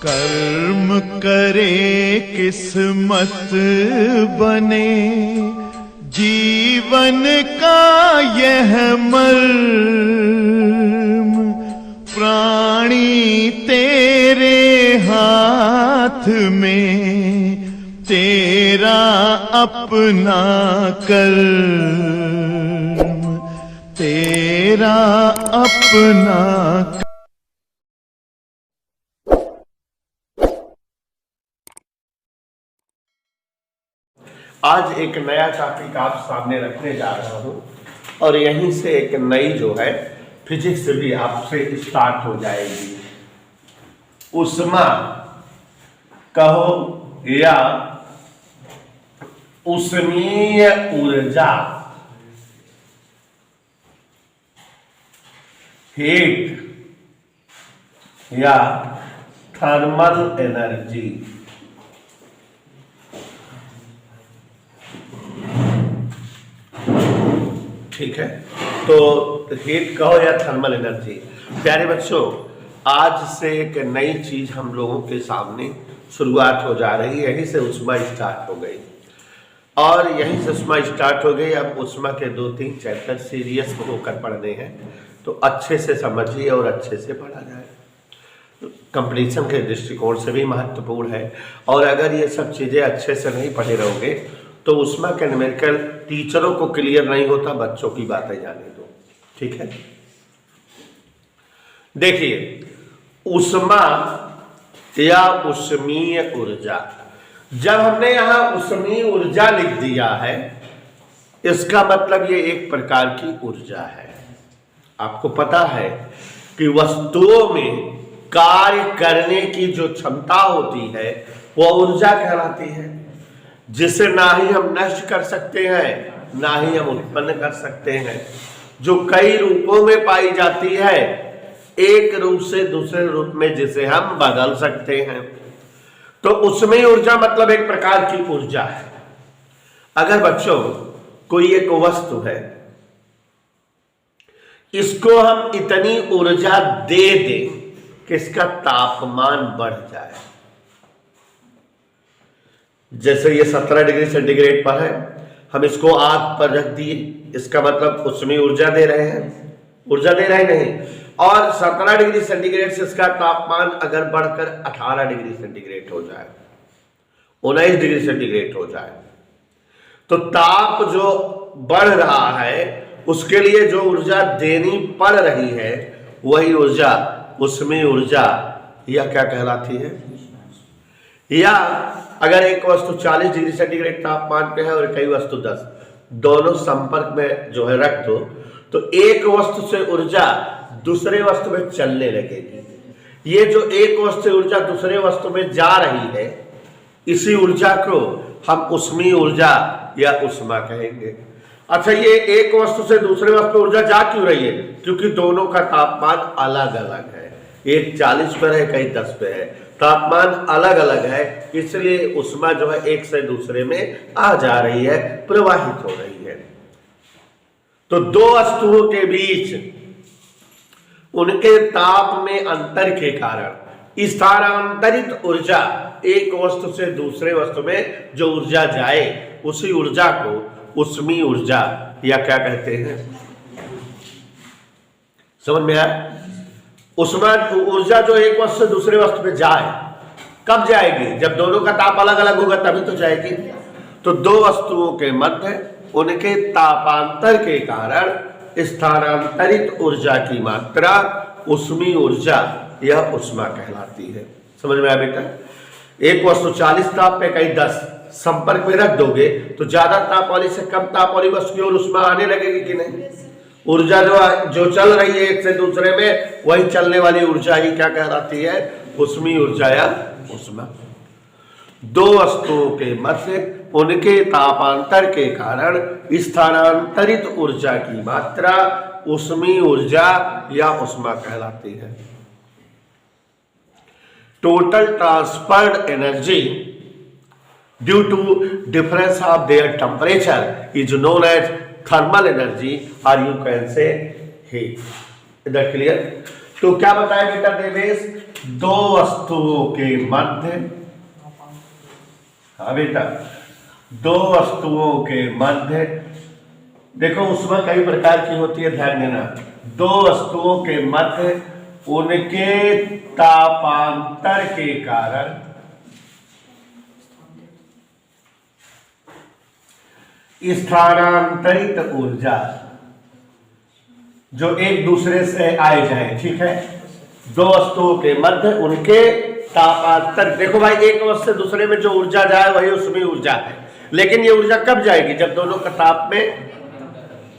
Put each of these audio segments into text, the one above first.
कर्म करे किस्मत बने, जीवन का यह मर्म, प्राणी तेरे हाथ में, तेरा अपना कर्म, तेरा अपना। आज एक नया टॉपिक आप सामने रखने जा रहा हूं और यहीं से एक नई जो है फिजिक्स भी आपसे स्टार्ट हो जाएगी। उष्मा कहो या उष्मीय ऊर्जा, हीट या थर्मल एनर्जी। ठीक है, तो हीट कहो या थर्मल एनर्जी। प्यारे बच्चों, आज से एक नई चीज हम लोगों के सामने शुरुआत हो जा रही है। यहीं से उष्मा स्टार्ट हो गई और यहीं से उष्मा स्टार्ट हो गई। अब उष्मा के 2-3 चैप्टर सीरियस होकर पढ़ने हैं, तो अच्छे से समझिए और अच्छे से पढ़ा जाए। कंपटीशन के दृष्टिकोण से भी महत्वपूर्ण है और अगर ये सब चीजें अच्छे से नहीं पढ़े रहोगे तो उष्मा के न्यूमेरिकल टीचरों को क्लियर नहीं होता, बच्चों की बातें जाने दो। ठीक है, देखिए उष्मा या उष्मीय ऊर्जा, जब हमने यहां उष्मीय ऊर्जा लिख दिया है, इसका मतलब ये एक प्रकार की ऊर्जा है। आपको पता है कि वस्तुओं में कार्य करने की जो क्षमता होती है वह ऊर्जा कहलाती है, जिसे ना ही हम नष्ट कर सकते हैं ना ही हम उत्पन्न कर सकते हैं, जो कई रूपों में पाई जाती है, एक रूप से दूसरे रूप में जिसे हम बदल सकते हैं। तो उसमें ऊर्जा मतलब एक प्रकार की ऊर्जा है। अगर बच्चों कोई एक वस्तु है, इसको हम इतनी ऊर्जा दे दें कि इसका तापमान बढ़ जाए, जैसे ये 17 डिग्री सेंटीग्रेड पर है, हम इसको आग पर रख दिए, इसका मतलब उसमें ऊर्जा दे रहे हैं, ऊर्जा दे रहे नहीं। और 17 डिग्री सेंटीग्रेड से इसका तापमान अगर बढ़कर 18 डिग्री सेंटीग्रेड हो जाए, 19 डिग्री सेंटीग्रेड हो जाए, तो ताप जो बढ़ रहा है उसके लिए जो ऊर्जा देनी पड़ रही है वही ऊर्जा उसमें ऊर्जा या क्या कहलाती है। या अगर एक वस्तु 40 डिग्री सेंटीग्रेड तापमान पे है और कई वस्तु 10, दोनों संपर्क में जो है रख दो, तो एक वस्तु से ऊर्जा दूसरे वस्तु में चलने लगेगी। ये जो एक वस्तु से ऊर्जा दूसरे वस्तु में जा रही है, इसी ऊर्जा को हम उष्मीय ऊर्जा या उष्मा कहेंगे। अच्छा, ये एक वस्तु से दूसरे वस्तु में ऊर्जा जा क्यों रही है? क्योंकि दोनों का तापमान अलग अलग है, एक 40 पर है, कई 10 पे है, तापमान अलग अलग है, इसलिए उष्मा जो है एक से दूसरे में आ जा रही है, प्रवाहित हो रही है। तो दो वस्तुओं के बीच उनके ताप में अंतर के कारण स्थानांतरित ऊर्जा, एक वस्तु से दूसरे वस्तु में जो ऊर्जा जाए उसी ऊर्जा को उष्मीय ऊर्जा या क्या कहते हैं, समझ में आया? उष्मा ऊर्जा जो एक वस्तु से दूसरे वस्तु में जाए, कब जाएगी? जब दोनों का ताप अलग अलग होगा तभी तो जाएगी। तो दो वस्तुओं के मध्य उनके तापांतर के कारण स्थानांतरित ऊर्जा की मात्रा उष्मीय ऊर्जा यह उष्मा कहलाती है। समझ में आया बेटा? एक वस्तु 40 ताप पे, कई 10, संपर्क में रख दोगे तो ज्यादा ताप वाली से कम ताप वाली वस्तु की ओर उष्मा आने लगेगी कि नहीं? ऊर्जा जो चल रही है एक से दूसरे में, वही चलने वाली ऊर्जा ही क्या कहलाती है? उष्मीय ऊर्जा या उष्मा। दो वस्तुओं के मध्य उनके तापांतर के कारण स्थानांतरित ऊर्जा की मात्रा उष्मीय ऊर्जा या उष्मा कहलाती है। Total transferred energy due to difference of their temperature is known as thermal energy और यू कैन से हीट। इधर क्लियर? तो क्या बताया बेटा देवेश दो वस्तुओं के मध्य, हाँ बेटा, दो वस्तुओं के मध्य, देखो उसमें कई प्रकार की होती है, ध्यान देना। दो वस्तुओं के मध्य उनके तापांतर के कारण स्थानांतरित ऊर्जा जो एक दूसरे से आए जाए, ठीक है। दो वस्तुओं के मध्य उनके तापांतर, देखो भाई, एक वस्तु से दूसरे में जो ऊर्जा जाए वही उसमें ऊर्जा है, लेकिन ये ऊर्जा कब जाएगी? जब दोनों का ताप में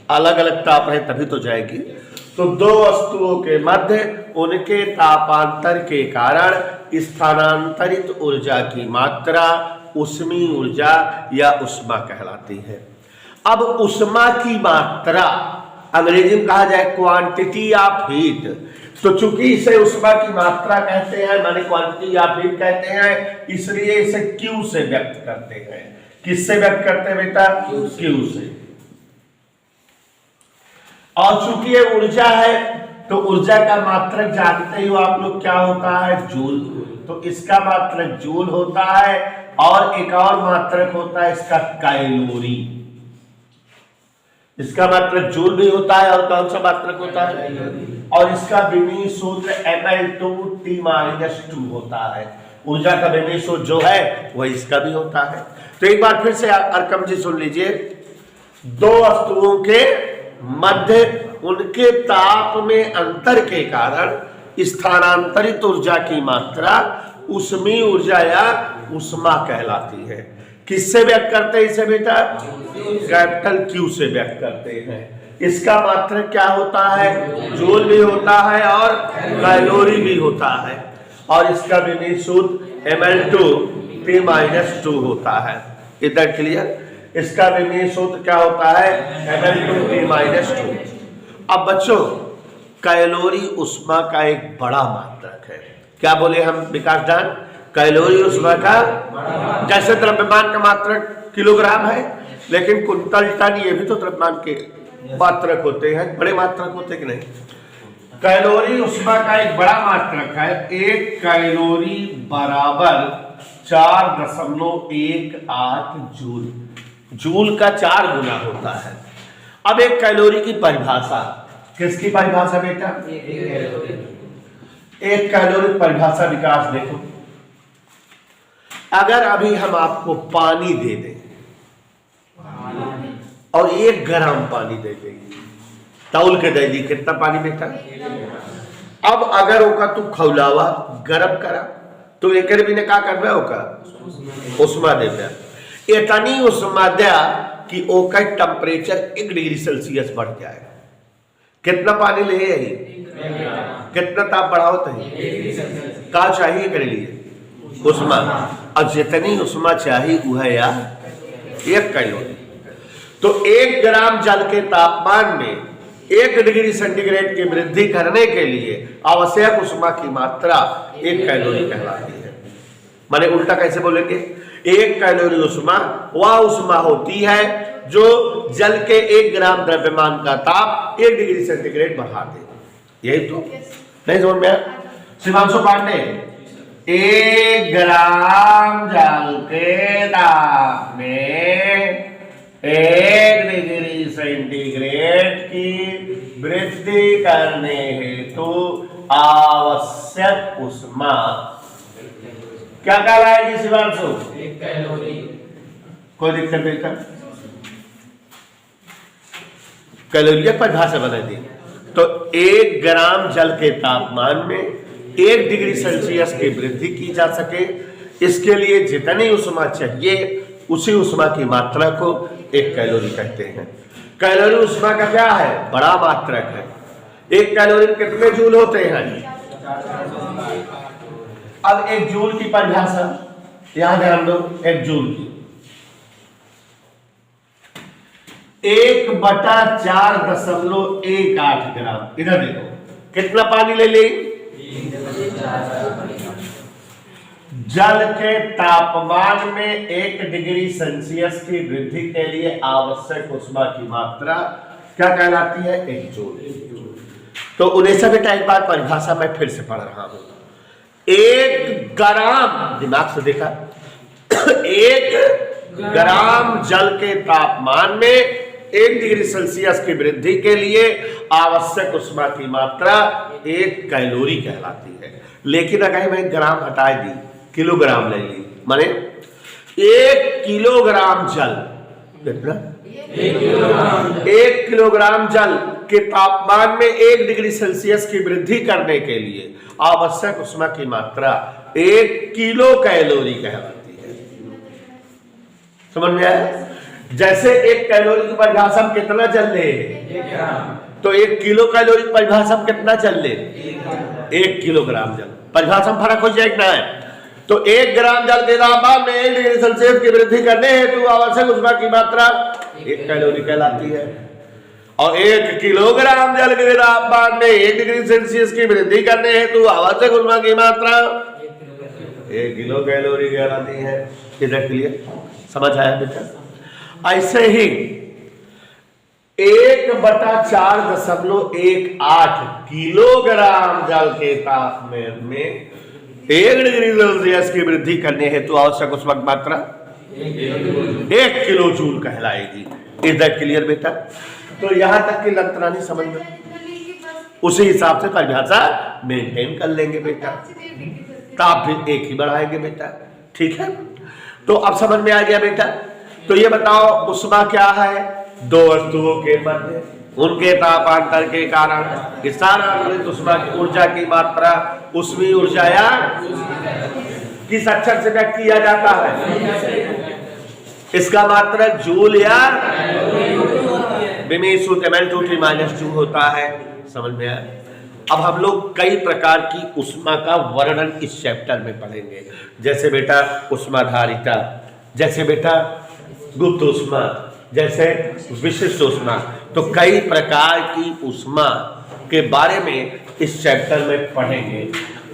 अलग अलग ताप है तभी तो जाएगी। तो दो वस्तुओं के मध्य उनके तापांतर के कारण स्थानांतरित ऊर्जा की मात्रा उष्मीय ऊर्जा या ऊष्मा कहलाती है। अब ऊष्मा की मात्रा अंग्रेजी में कहा जाए क्वांटिटी ऑफ हीट, तो चूंकि इसे ऊष्मा की मात्रा कहते हैं, माने क्वांटिटी ऑफ हीट कहते हैं, इसलिए इसे Q से व्यक्त करते हैं। किससे व्यक्त करते हैं बेटा? Q से। और चूंकि ये ऊर्जा है तो ऊर्जा का मात्रक जानते ही हो आप लोग, क्या होता है? जूल। तो इसका मात्रक जूल होता है, और एक और मात्रक होता है इसका कैलोरी। इसका मात्रक जूल भी होता है, और कौन सा मात्रक होता है? और इसका विमीय सूत्र Ml2T-2 होता है। ऊर्जा का विमीय सूत्र जो है वह इसका भी होता है। तो एक बार फिर से अरकम जी सुन लीजिए, दो वस्तुओं के मध्य उनके ताप में अंतर के कारण स्थानांतरित ऊर्जा की मात्रा उष्मीय ऊर्जा या ऊष्मा कहलाती है। किससे व्यक्त करते हैं इसे बेटा? कैपिटल Q से व्यक्त करते हैं। इसका मात्रक क्या होता है? जूल भी होता है और कैलोरी भी होता है, और इसका विमीय सूत्र Ml2T-2 होता है। इधर क्लियर? इसका विमीय सूत्र क्या होता है? Ml2T-2। अब बच्चों, कैलोरी ऊष्मा का एक बड़ा मात्रक है। क्या बोले हम विकास डान? कैलोरी ऊष्मा का, जैसे द्रव्यमान का मात्रक किलोग्राम है, लेकिन कुंतल, टन, ये भी तो द्रव्यमान के मात्रक होते हैं, बड़े मात्रक होते कि नहीं? कैलोरी ऊष्मा का एक बड़ा मात्रक है। एक कैलोरी बराबर 4.18 जूल। जूल का 4 गुना होता है। अब एक कैलोरी की परिभाषा, किसकी परिभाषा बेटा? एक कैलोरी परिभाषा विकास देखो। अगर अभी हम आपको पानी दे दें और 1 ग्राम पानी दे देंगे, तौल के दे दी, कितना पानी बेटा? अब अगर ओका तू खौलावा गरम करा तो एक भी ने का करबे? ओका उष्मा देबे। इतनी उष्मा दिया कि ओका टेम्परेचर 1 डिग्री सेल्सियस बढ़ जाएगा। कितना पानी ले यही? कितना ताप बढ़ाओ तही? का चाहिए करे लिए? उष्मा। और जितनी उष्मा चाहिए वह या 1 कैलोरी। तो 1 ग्राम जल के तापमान में 1 डिग्री सेंटीग्रेड की वृद्धि करने के लिए आवश्यक उष्मा की मात्रा 1 कैलोरी कहलाती है। माने उल्टा कैसे बोलेंगे? 1 कैलोरी उष्मा वह उष्मा होती है जो जल के 1 ग्राम द्रव्यमान का ताप 1 डिग्री सेंटीग्रेड बढ़ा दे। यही तो नहीं समझ में? शिवांशु पांडे, 1 ग्राम जल के ताप में 1 डिग्री सेंटीग्रेड की वृद्धि करने हेतु आवश्यक उष्मा क्या कहलाएगी शिवांशु? 1 कैलोरी। कोई दिक्कत नहीं कर, कैलोरी परिभाषा बना दी। तो 1 ग्राम जल के तापमान में 1 डिग्री सेल्सियस की वृद्धि की जा सके, इसके लिए जितनी उष्मा चाहिए उसी उष्मा की मात्रा को 1 कैलोरी कहते हैं। कैलोरी उष्मा का क्या है? बड़ा मात्रक है। 1 कैलोरी में कितने जूल होते हैं? अब 1 जूल की परिभाषा यहां ध्यान दो। 1 जूल की 1/4.18 ग्राम। इधर देखो कितना पानी ले ली? जल के तापमान में 1 डिग्री सेल्सियस की वृद्धि के लिए आवश्यक उष्मा की मात्रा क्या कहलाती है? 1 जूल। तो 19 बेटा एक बार परिभाषा मैं फिर से पढ़ रहा हूं। 1 ग्राम, दिमाग से देखा, 1 ग्राम जल के तापमान में 1 डिग्री सेल्सियस की वृद्धि के लिए आवश्यक उष्मा की मात्रा 1 कैलोरी कहलाती है। लेकिन अगर मैं ग्राम हटा दी, किलोग्राम ले ली, माने 1 किलोग्राम जल, कितना? 1 किलोग्राम जल के तापमान में 1 डिग्री सेल्सियस की वृद्धि करने के लिए आवश्यक उष्मा की मात्रा 1 किलो कैलोरी कहलाती है। समझ में आया? जैसे 1 कैलोरी की परिभाषा हम कितना जल ले, तो 1 किलो कैलोरी की परिभाषा हम कितना जल ले, 1 किलोग्राम जल। परिभाषा में फर्क हो जाएगा है। तो 1 ग्राम जल के तापमान में 1 डिग्री सेल्सियस की वृद्धि करने हेतु आवश्यक उष्मा की मात्रा 1 कैलोरी कहलाती है। और 1 किलोग्राम जल के तापमान में 1 डिग्री सेल्सियस की वृद्धि करने हेतु आवश्यक उष्मा की मात्रा 1 किलो कैलोरी कहलाती है। इधर क्लियर? समझ आया बेटा? ऐसे ही 1/4.18 किलोग्राम जल के तापमान में 1 डिग्री सेल्सियस की वृद्धि करने हेतु आवश्यक उष्मा की मात्रा 1 किलो जूल कहलाएगी। इधर क्लियर बेटा? तो यहां तक की लंतरानी समझ में, उसी हिसाब से परिभाषा मेंटेन कर लेंगे बेटा, ताप भी 1 ही बढ़ाएंगे बेटा। ठीक है? तो अब समझ में आ गया बेटा? तो ये बताओ उष्मा क्या है? 2 वस्तुओं के मध्य उनके तापांतर के कारण स्थानांतरित उष्मा की ऊर्जा की मात्रा उष्मीय ऊर्जा या किस अक्षर से व्यक्त किया जाता है? इसका मात्रक जूल या -2 होता है। समझ में आया? अब हम लोग कई प्रकार की उष्मा का वर्णन इस चैप्टर में पढ़ेंगे। जैसे बेटा उष्माधारिता, जैसे बेटा गुप्त उष्मा, जैसे विशिष्ट उष्मा। तो कई प्रकार की उष्मा के बारे में इस चैप्टर में पढ़ेंगे।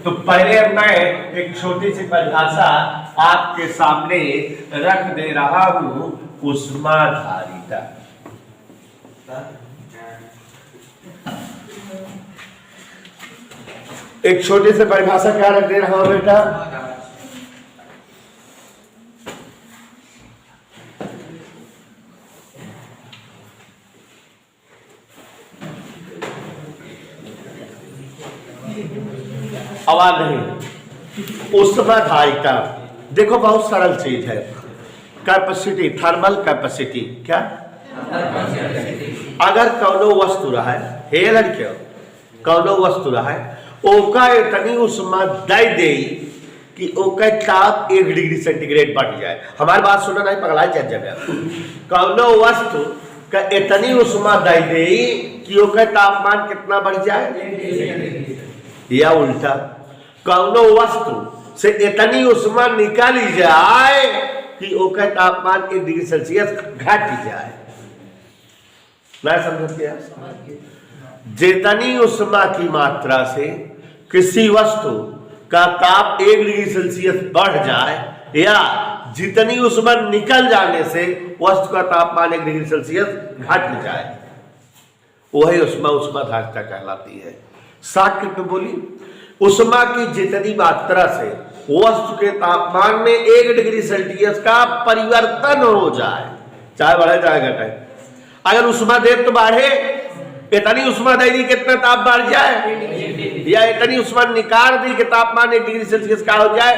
तो पहले मैं एक छोटी सी परिभाषा आपके सामने रख दे रहा हूं, उष्माधारिता। एक छोटी सी परिभाषा क्या रख दे रहा हूं बेटा? आवाज नहीं। उष्माधारिता देखो बहुत सरल चीज है। कैपेसिटी, थर्मल कैपेसिटी, क्या? अगर कौनो वस्तु रहा है, हे लड़के, कौनो वस्तु रहा है, ओका इतनी उष्मा दे दे कि ओका ताप 1 डिग्री सेंटीग्रेड बढ़ जाए। हमारी बात सुना नहीं, पगला जाए। कौनो वस्तु का इतनी उष्मा दे दे कि ओका तापमान कितना बढ़ जाए, या उल्टा कौनो वस्तु से इतनी उष्मा निकाली जाए कि ओका तापमान 1 डिग्री सेल्सियस घट जाए। मैं समझ गया? जितनी उष्मा की मात्रा से किसी वस्तु का ताप 1 डिग्री सेल्सियस बढ़ जाए या जितनी उष्मा निकल जाने से वस्तु का तापमान 1 डिग्री सेल्सियस घट जाए, वही उष्मा उष्माधारिता कहलाती है। साक्ष्य में बोली, उष्मा की जितनी मात्रा से वस्तु के तापमान में 1 डिग्री सेल्सियस का परिवर्तन हो जाए, चाहे बढ़े चाहे घटे। अगर उष्मा दे तो बढ़े, इतनी उष्मा दे दी कितना ताप बढ़ जाए, या इतनी उष्मा निकाल दी कि तापमान 1 डिग्री सेल्सियस का हो जाए।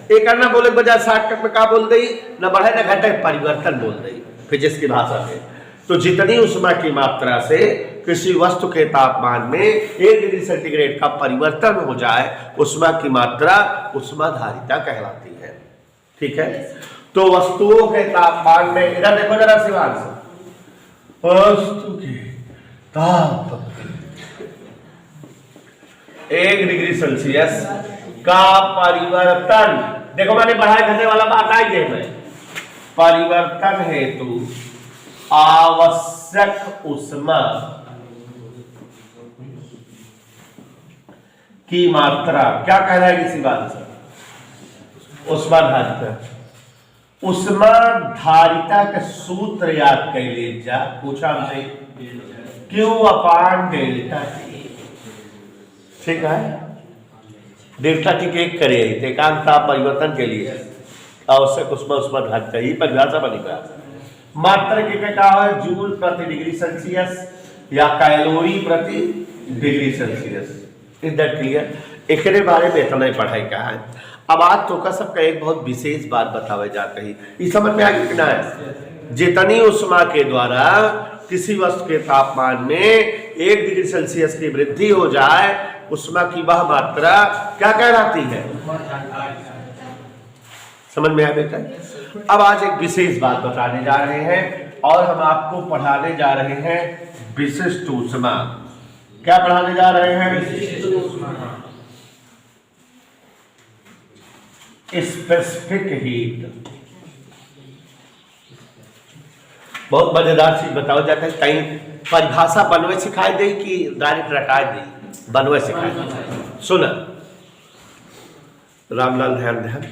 एक करना बोले बजाय साक्ष्य में का बोल दी, न बढ़े न घटे, परिवर्तन बोल दी फिजिक्स की भाषा में। तो जितनी उष्मा की मात्रा से किसी वस्तु के तापमान में 1 डिग्री सेंटीग्रेड का परिवर्तन हो जाए, उष्मा की मात्रा उष्माधारिता कहलाती है। ठीक है? तो वस्तुओं के तापमान में, इधर देखो जरा शिवांश, वस्तु के ताप 1 डिग्री सेल्सियस का परिवर्तन, देखो मैंने बढ़ाए घटे वाला बात आई है, मैं परिवर्तन हेतु आवश्यक उष्मा की मात्रा क्या कहलाएगी इसी बात से? उष्माधारिता। उष्माधारिता का सूत्र याद कर लीजिए, पूछा हमसे Q/डेल्टा। ठीक है? डेल्टा टी के एक करे एकांक ताप परिवर्तन के लिए आवश्यक उष्मा घात चाहिए परिभाषा बनी का मात्रा के क्या है जूल प्रति डिग्री सेल्सियस या कैलोरी प्रति degree Celsius. Is that clear? एकरे बारे में इतना ही पढ़ाई का है। अब आज तो का सबका एक बहुत विशेष बात बतावे जाते ही इस समझ में आ गई कि ना है जितनी उष्मा के द्वारा किसी वस्तु के तापमान में 1 डिग्री सेल्सियस की वृद्धि हो जाए उष्मा की वह मात्रा क्या कहलाती है? समझ में आया बेटा? अब आज एक विशेष बात बताने जा रहे हैं और हम आपको पढ़ाने जा रहे हैं विशिष्ट ऊष्मा। क्या पढ़ाने जा रहे हैं? विशिष्ट ऊष्मा, स्पेसिफिक हीट। बहुत मजेदार चीज बताओ जाता है कहीं परिभाषा बनवे सिखाई दे कि डायरेक्ट रटाए दे बनवे सिखाई दे। सुन रामलाल ध्यान ध्यान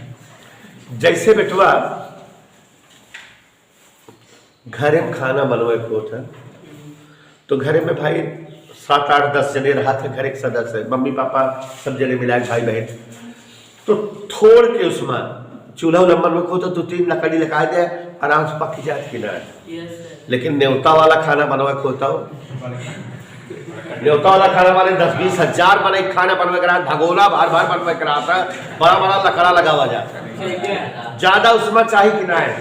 जैसे बेटवा घरे में खाना बनवे को था तो घरे में भाई 7 8 10 जने रहा थे घर एक सदस्य मम्मी पापा सब जने मिला भाई बहन तो थोड़ के उसमें चूल्हा नंबर में खो तो 2-3 लकड़ी लगा दे आराम से पक जाए किनारे। लेकिन न्योता वाला खाना बनवा खोता हो न्योता वाला खाना वाले 10-20 हजार बने खाना बनवे करा भगोला भार भार बनवे करा था बड़ा बड़ा लकड़ा लगा हुआ जाता है ज्यादा उष्मा चाहिए कि ना है।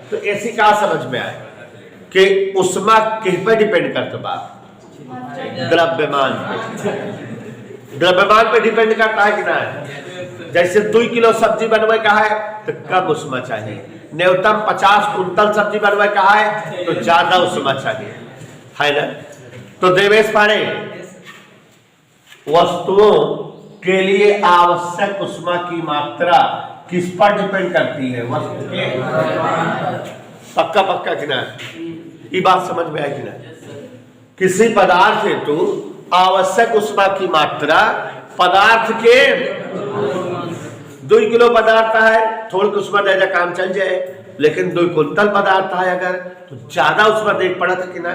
तो ऐसी कहा समझ में आए कि उष्मा किस पे डिपेंड करता बात द्रव्यमान पे डिपेंड करता है कि ना है। जैसे 2 किलो सब्जी बनवे का है तो कम उष्मा चाहिए न्यूनतम 50 कुंटल सब्जी बनवे का है तो ज्यादा उष्मा चाहिए है ना। तो देवेश पांडे वस्तुओं के लिए आवश्यक उष्मा की मात्रा किस पर डिपेंड करती है? वस्तु के पक्का पक्का कि ना ये बात समझ में आई कि ना। किसी पदार्थ हेतु आवश्यक उष्मा की मात्रा पदार्थ के 2 किलो पदार्थ है थोड़ी उष्मा दे काम चल जाए लेकिन 2 कुंटल पदार्थ है अगर तो ज्यादा उष्मा देख पड़ा था कि ना।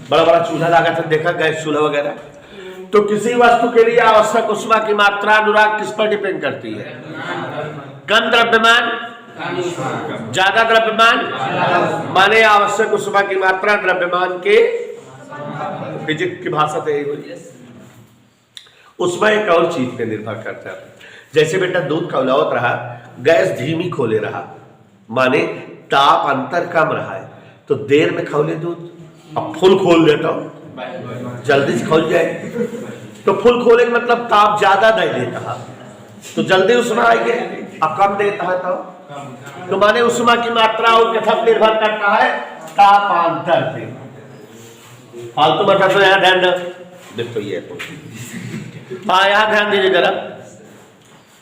बड़ा बड़ा चूल्हा लगा था देखा गैस चूल्हा वगैरह। तो किसी वस्तु के लिए आवश्यक उष्मा की मात्रा अनुराग किस पर डिपेंड करती है? कम द्रव्यमान ज्यादा द्रव्यमान माने आवश्यक उष्मा की मात्रा द्रव्यमान के फिजिक्स की भाषा से उसमें एक और चीज पे निर्भर करता है। जैसे बेटा दूध खौलावत रहा गैस धीमी खोले रहा माने ताप अंतर कम रहा है तो देर में खौले दूध। अब फुल खोल देता हूं जल्दी से खोल जाए तो फुल खोले मतलब ताप ज्यादा दे देता है तो जल्दी उष्मा आएगी अब कम देता है तो माने उष्मा की मात्रा और कथक निर्भर करता है तापांतर पे। फालतू मतलब तो यहाँ ध्यान देखो ये हाँ यहाँ ध्यान दीजिए जरा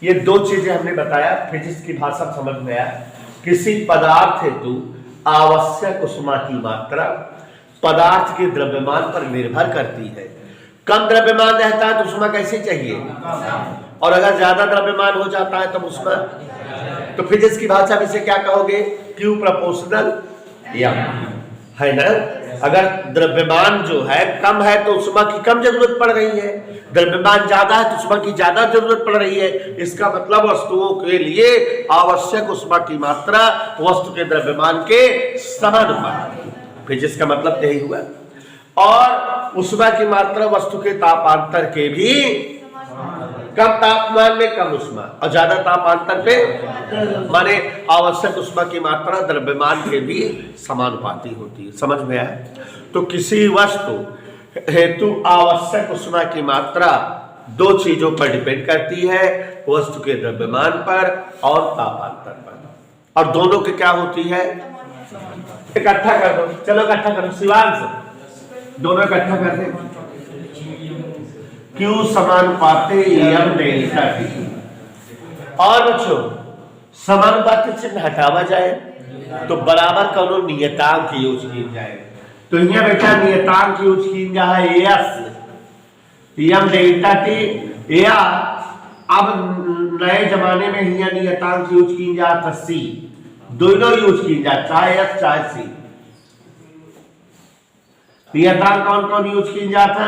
ये 2 चीजें हमने बताया फिजिक्स की भाषा समझ में आया। किसी पदार्थ हेतु आवश्यक उष्मा की मात्रा पदार्थ के द्रव्यमान पर निर्भर करती है। कम द्रव्यमान रहता है तो उष्मा कैसे चाहिए और अगर ज्यादा द्रव्यमान हो जाता है तब उष्मा तो फिजिक्स की भाषा में से क्या कहोगे? Q प्रोपोर्शनल है ना। अगर द्रव्यमान जो है कम है तो उष्मा की कम जरूरत पड़ रही है द्रव्यमान ज्यादा है तो उष्मा की ज्यादा जरूरत पड़ रही है। इसका मतलब वस्तुओं के लिए आवश्यक उष्मा की मात्रा वस्तु के द्रव्यमान के समानुपाती। फिजिक्स का मतलब यही हुआ। और उष्मा की मात्रा वस्तु के तापांतर के भी कम तापमान में कम उष्मा और ज्यादा तापांतर पे माने आवश्यक उष्मा की मात्रा द्रव्यमान के भी समानुपाती होती है। समझ में आया? तो किसी वस्तु हेतु आवश्यक उष्मा की मात्रा 2 चीजों पर डिपेंड करती है वस्तु के द्रव्यमान पर और तापांतर पर और दोनों के क्या होती है? इकट्ठा कर दो चलो इकट्ठा करो शिवांश दोनों इकट्ठा कर दे। Q समानुपाती एम डेल्टा टी। और बच्चों समानुपाती चिन्ह हटावा जाए तो बराबर करो नियतांक यूज की जाए तो यहाँ बेटा नियतांक यूज की जाए एस एम डेल्टा टी या अब नए जमाने में यहाँ नियतांक यूज की जाता सी दोनों यूज की जाए चाहे एस चाहे सी। नियतांक कौन कौन यूज की जाता?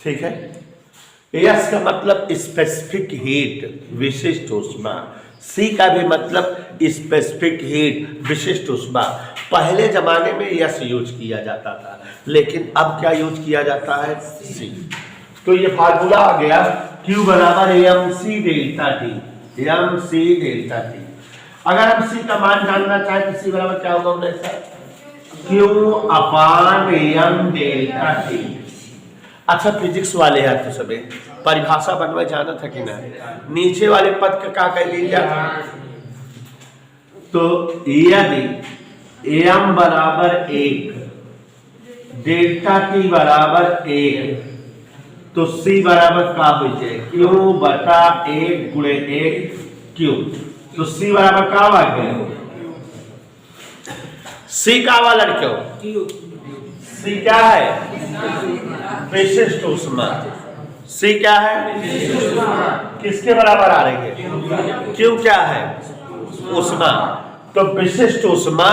ठीक है। यस का मतलब स्पेसिफिक हीट, विशिष्ट ऊष्मा। सी का भी मतलब स्पेसिफिक हीट, विशिष्ट ऊष्मा। पहले जमाने में यस यूज किया जाता था, लेकिन अब क्या यूज किया जाता है? सी। तो ये फार्मूला आ गया Q बराबर mc delta T, mc delta T. अगर हम सी का मान जानना चाहें तो सी बराबर क्या होगा उन्हें सर? Q अपान m डेल्टा टी। अच्छा फिजिक्स वाले हैं तो सभी परिभाषा बनवा जाना था कि ना? नीचे वाले पद का क्या कह लीजिए? तो यदि m बराबर 1, डेल्टा टी बराबर 1, तो सी बराबर क्या हो जाए? Q बटा 1 गुणे 1 Q। तो सी बराबर क्या आ गया? सी का वाला क्यों? सी क्या है? विशिष्ट ऊष्मा। सी क्या है? किसके बराबर आ रही है? क्यों क्या है? ऊष्मा। तो विशिष्ट ऊष्मा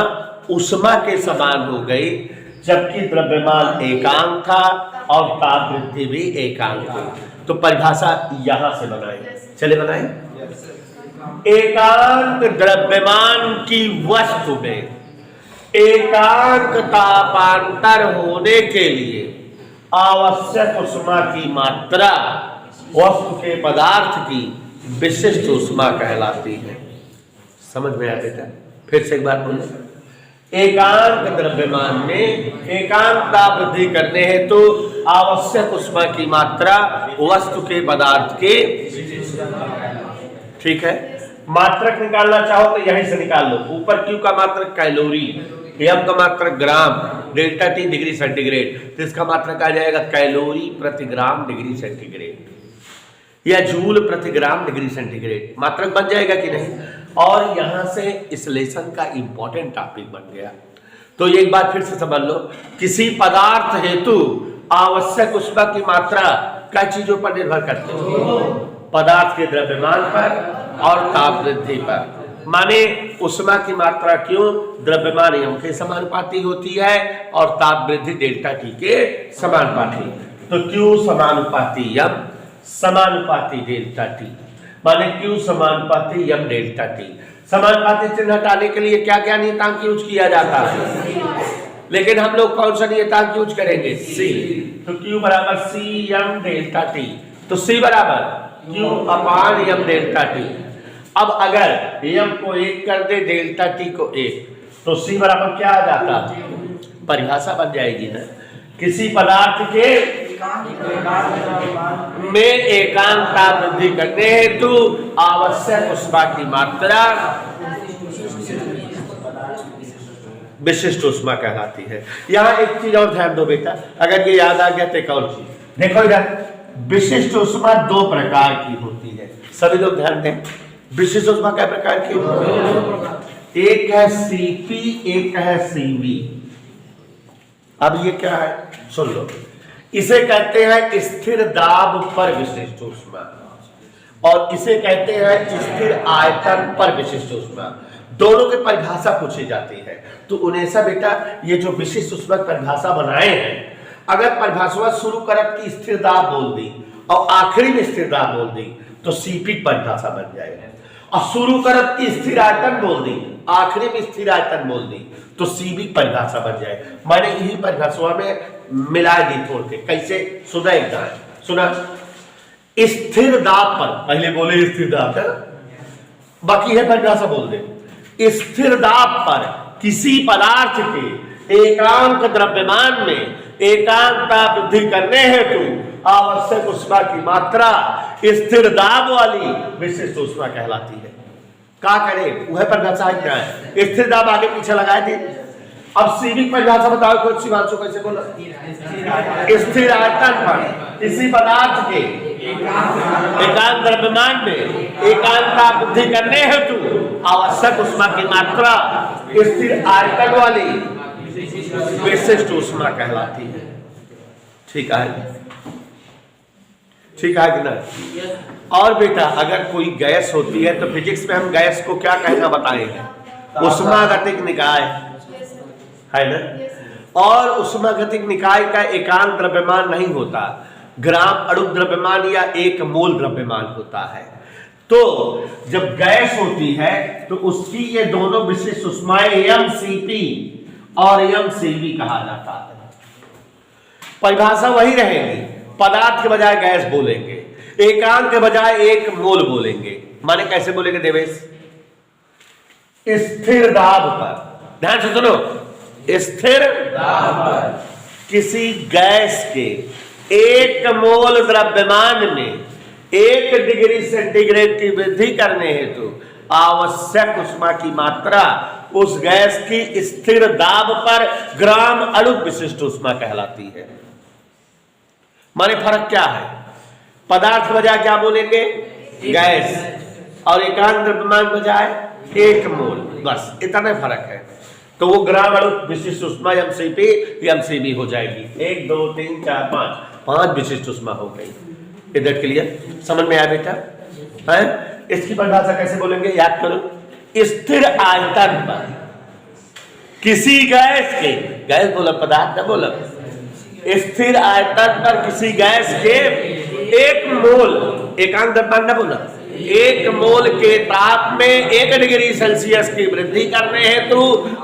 ऊष्मा के समान हो गई, जबकि द्रव्यमान एकांक था और ताप वृद्धि भी एकांक थी। तो परिभाषा यहां से बनाए, चले बनाए। एकांक द्रव्यमान की वस्तु में एकांक तापांतर होने के लिए आवश्यक ऊष्मा की मात्रा वस्तु के पदार्थ की विशिष्ट ऊष्मा कहलाती है। समझ में आया बेटा? फिर से एक बार बोलो। एकांक द्रव्यमान में एकांक ताप वृद्धि करने हेतु तो आवश्यक ऊष्मा की मात्रा वस्तु के पदार्थ के, ठीक है। मात्रक निकालना चाहो तो यहीं से निकाल लो। ऊपर Q का मात्रक कैलोरी, M का मात्रक ग्राम, डेल्टा T डिग्री सेंटीग्रेड, तो इसका मात्रक आ जाएगा कैलोरी प्रति ग्राम डिग्री सेंटीग्रेड या जूल प्रति ग्राम डिग्री सेंटीग्रेड। मात्रक बन जाएगा कि नहीं? और यहां से इस लेसन का इंपॉर्टेंट टॉपिक बन गया। तो एक बार फिर से समझ लो, किसी पदार्थ हेतु आवश्यक ऊष्मा की मात्रा कई चीजों पर निर्भर करती है? पदार्थ के द्रव्यमान पर और ताप वृद्धि पर। माने ऊष्मा की मात्रा क्यों? द्रव्यमान एम के समानुपाती होती है और ताप वृद्धि डेल्टा टी के समानुपाती। तो Q समानुपाती एम समानुपाती डेल्टा टी, माने Q समानुपाती एम डेल्टा टी। समानुपाती चिन्ह हटाने के लिए क्या क्या नियतांक यूज किया जाता है? लेकिन हम लोग कौन सा नियतांक यूज करेंगे? सी। तो Q बराबर सी एम डेल्टा टी। तो सी बराबर Q अपान एम डेल्टा टी। अब अगर एम को 1 कर दे, डेल्टा टी को 1, तो सी बराबर क्या आ जाता? परिभाषा बन जाएगी ना, किसी पदार्थ के में एकांक ताप वृद्धि करने हेतु आवश्यक ऊष्मा की मात्रा विशिष्ट ऊष्मा कहलाती है। यहां एक चीज और ध्यान दो बेटा, अगर ये याद आ गया तो एक और चीज देखो इधर। विशिष्ट ऊष्मा 2 प्रकार की होती है, सभी लोग ध्यान दें। विशिष्ट ऊष्मा क्या प्रकार की होती है? एक है सीपी, एक है सीवी। अब ये क्या है सुन लो। इसे कहते हैं स्थिर दाब पर विशिष्ट ऊष्मा और इसे कहते हैं स्थिर आयतन पर विशिष्ट ऊष्मा। दोनों की परिभाषा पूछी जाती है। तो उन्हें बेटा ये जो विशिष्ट ऊष्मा परिभाषा बनाए हैं, अगर परिभाषा शुरू करत की स्थिर दाब बोल दी और आखिरी में स्थिर दाब बोल दी तो सीपी परिभाषा बन जाएगा, और शुरू करत की स्थिर आयतन बोल दी, आखिरी में स्थिर आयतन बोल दी तो सीबी परिभाषा बन जाए। मैंने यही परिभाषा में मिला दी थोड़ के। कैसे? सुना एकदम, सुना। स्थिर दाब पर पहले बोले स्थिर दाब है, बाकी है परिभाषा बोल दे। स्थिर दाब पर किसी पदार्थ के एकांक द्रव्यमान में एकांक ताप वृद्धि करने हेतु आवश्यक ऊष्मा की मात्रा स्थिर दाब वाली विशिष्ट ऊष्मा कहलाती है। क्या करें? वह परिभाषा क्या है? स्थिर दाब आगे पीछे लगाए थे। अब सीवी परिभाषा बताओ, कुछ शिवांशु कैसे बोला? स्थिर आयतन पर किसी पदार्थ के एकांक द्रव्यमान में एकांक ताप वृद्धि करने हेतु आवश्यक ऊष्मा की मात्रा स्थिर आयतन वाली विशिष्ट ऊष्मा कहलाती है। ठीक है? ठीक है कि ना? और बेटा अगर कोई गैस होती है तो फिजिक्स में हम गैस को क्या कहना बताएंगे? उष्मागतिक निकाय, है ना? और उष्मागतिक निकाय का एकांक द्रव्यमान नहीं होता, ग्राम अणु द्रव्यमान या 1 मोल द्रव्यमान होता है। तो जब गैस होती है तो उसकी ये दोनों विशिष्ट ऊष्माएं mCp और mCv कहा जाता है। परिभाषा वही रहेगी, पदार्थ के बजाय गैस बोलेंगे, एकांक के बजाय 1 मोल बोलेंगे। माने कैसे बोलेंगे देवेश? स्थिर दाब पर, ध्यान से सुनो, स्थिर दाब पर किसी गैस के 1 मोल द्रव्यमान में 1 डिग्री सेंटीग्रेड की वृद्धि करने हेतु आवश्यक ऊष्मा की मात्रा उस गैस की स्थिर दाब पर ग्राम अणु विशिष्ट ऊष्मा कहलाती है। माने फर्क क्या है? पदार्थ बजाय क्या बोलेंगे? गैस, और एकांक द्रव्यमान बजाय 1 मोल, बस इतना फर्क है। तो वो ग्राम अणु विशिष्ट ऊष्मा mCp mCv हो जाएगी। 1 2 3 4 5 विशिष्ट ऊष्मा हो गई। इधर के लिए समझ में आया बेटा? है? इसकी परिभाषा कैसे बोलेंगे? याद करो, स्थिर आयतन पर किसी गैस के, गैस बोला पदार्थ न बोला, स्थिर आयतन पर किसी गैस के 1 मोल, एकांक द्रव्यमान न बोला, 1 मोल के ताप में 1 डिग्री सेल्सियस की वृद्धि करने हेतु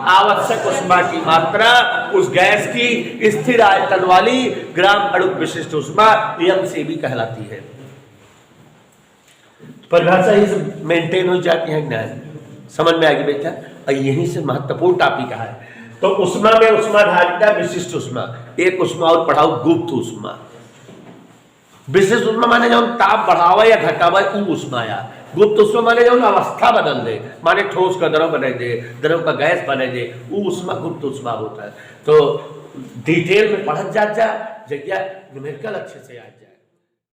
आवश्यक ऊष्मा की मात्रा उस गैस की स्थिर आयतन वाली ग्राम अणु विशिष्ट ऊष्मा mCv कहलाती है। परिभाषा ही मेंटेन हो जाती है ना, समझ में आएगी बेटा? और यहीं से महत्वपूर्ण टॉपिक है। तो ऊष्मा में ऊष्माधारिता, विशिष्ट ऊष्मा, एक ऊष्मा और पढ़ाओ गुप्त ऊष्मा। विशिष्ट ऊष्मा माने जब ताप बढ़ावा या घटावा ऊ ऊष्मा या गुप्त ऊष्मा माने जब अवस्था बदल दे, माने ठोस का द्रव बना दे, द्रव का गैस बना दे, ऊ ऊष्मा गुप्त ऊष्मा होता है। तो डिटेल में पढ़त जा जगह न्यूमेरिकल अच्छे से आ जाए।